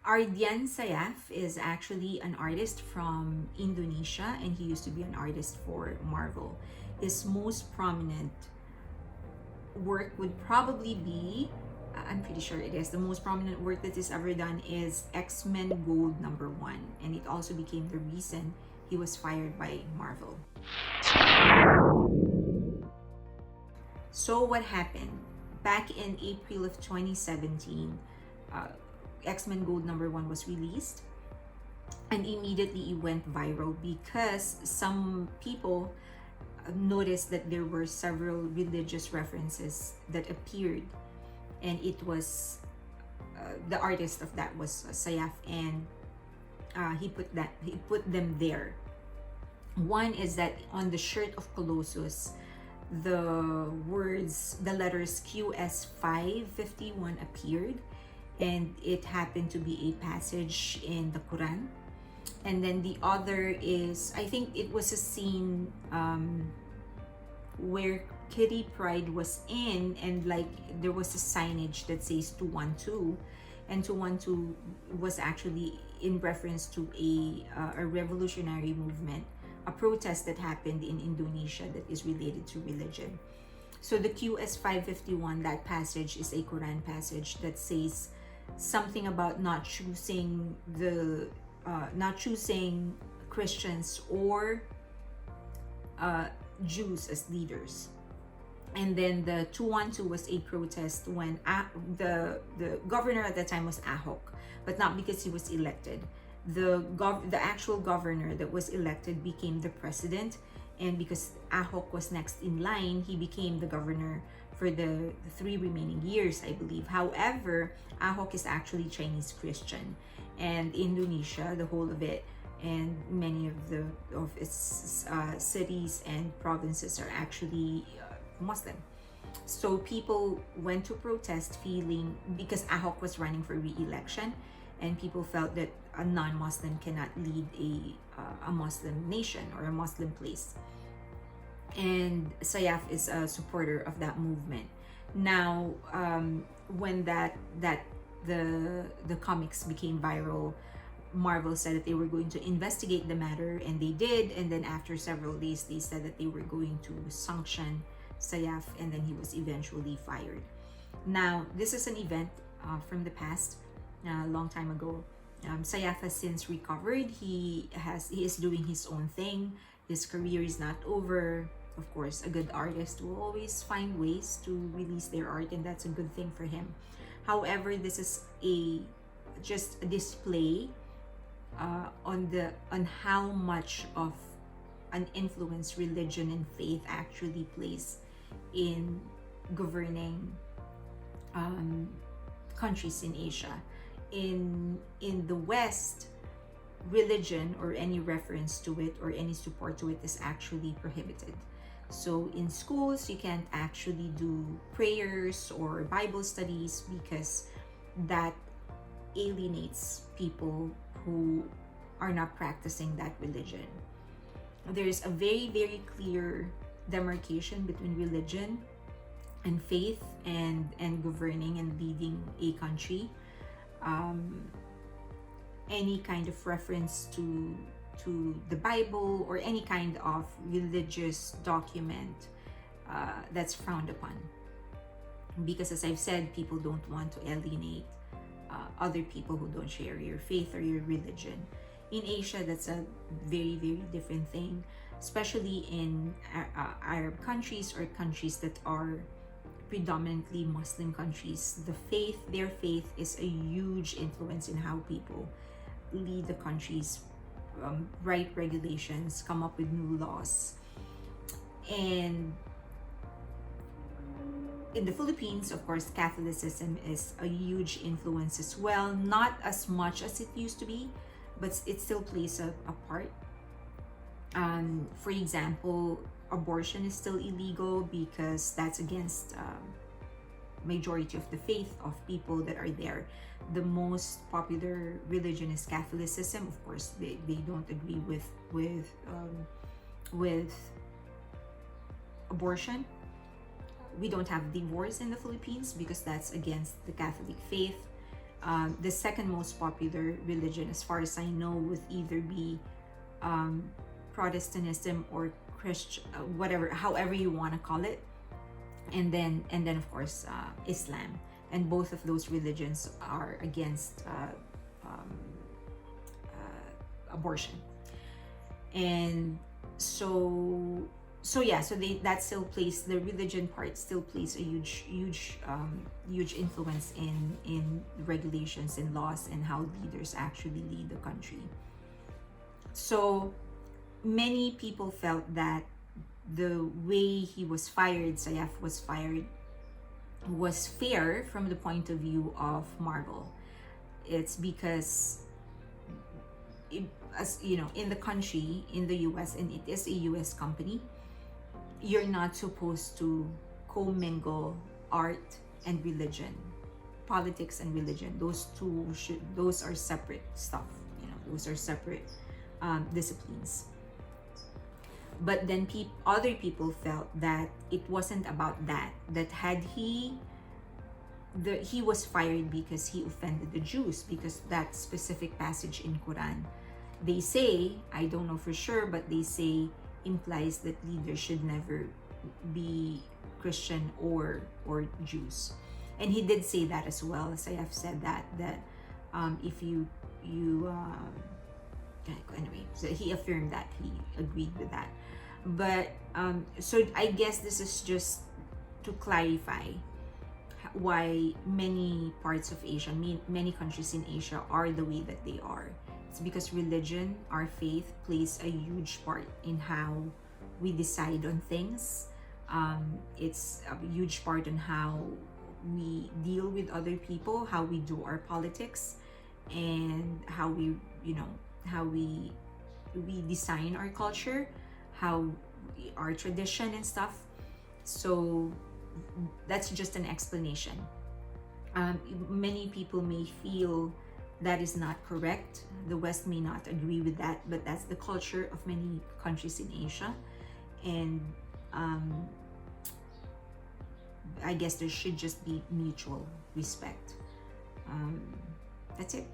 Ardian Sayaf is actually an artist from Indonesia, and he used to be an artist for Marvel. His most prominent work would probably be, I'm pretty sure it is, the most prominent work that he's ever done is X-Men Gold #1, and it also became the reason he was fired by Marvel. So what happened? Back in April of 2017, uh, X-Men Gold #1 was released, and immediately it went viral because some people noticed that there were several religious references that appeared, and it was the artist of that was Sayaf, and he put them there. One is that on the shirt of Colossus, the letters QS551 appeared, and it happened to be a passage in the Quran. And then the other is, I think it was a scene where Kitty Pryde was in, and like there was a signage that says 212, and 212 was actually in reference to a revolutionary movement, a protest that happened in Indonesia that is related to religion. So the QS551, that passage is a Quran passage that says something about not choosing Christians or Jews as leaders. And then the 212 was a protest when the governor at that time was Ahok, but not because he was elected. The actual governor that was elected became the president, and because Ahok was next in line, he became the governor for the 3 remaining years, I believe. However, Ahok is actually Chinese Christian, and Indonesia, the whole of it, and many of its cities and provinces are actually Muslim. So people went to protest feeling, because Ahok was running for re-election, and people felt that a non-Muslim cannot lead a Muslim nation or a Muslim place. And Sayaf is a supporter of that movement. Now, when the comics became viral, Marvel said that they were going to investigate the matter, and they did. And then after several days, they said that they were going to sanction Sayaf, and then he was eventually fired. Now, this is an event from the past, a long time ago. Sayaf has since recovered. He is doing his own thing. His career is not over. Of course, a good artist will always find ways to release their art, and that's a good thing for him. However, this is just a display on how much of an influence religion and faith actually plays in governing countries in Asia. In the West, religion or any reference to it or any support to it is actually prohibited. So in schools, you can't actually do prayers or Bible studies because that alienates people who are not practicing that religion. There's a very, very clear demarcation between religion and faith and governing and leading a country. Any kind of reference to the Bible or any kind of religious document that's frowned upon, because as I've said, people don't want to alienate other people who don't share your faith or your religion. In Asia, that's a very, very different thing, especially in Arab countries or countries that are predominantly Muslim countries. Their faith is a huge influence in how people lead the countries, write regulations, come up with new laws. And in the Philippines, of course, Catholicism is a huge influence as well. Not as much as it used to be, but it still plays a part. For example, abortion is still illegal because that's against majority of the faith of people that are there. The most popular religion is Catholicism. Of course, they don't agree with abortion. We don't have divorce in the Philippines because that's against the Catholic faith. the second most popular religion, as far as I know, would either be um, Protestantism or Christian, whatever, however you want to call it, and then of course Islam, and both of those religions are against um, abortion. And so that still plays, the religion part still plays a huge influence in regulations and laws and how leaders actually lead the country. So many people felt that the way he was fired, Saif was fired, was fair from the point of view of Marvel. It's because as you know, in the country, in the US, and it is a US company, you're not supposed to commingle art and religion, politics and religion. Those are separate stuff, those are separate disciplines. But then other people felt that it wasn't about that, had he was fired because he offended the Jews, because that specific passage in Quran, they say, I don't know for sure, but they say implies that leaders should never be Christian or Jews. And he did say that as well. As I have said that if you anyway, so he affirmed that, he agreed with that. But so I guess this is just to clarify why many parts of Asia, many countries in Asia are the way that they are. It's because religion, our faith, plays a huge part in how we decide on things. It's a huge part on how we deal with other people, how we do our politics, and how we design our culture, our tradition and stuff. So that's just an explanation. Many people may feel that is not correct. The West may not agree with that, but that's the culture of many countries in Asia. And I guess there should just be mutual respect. That's it.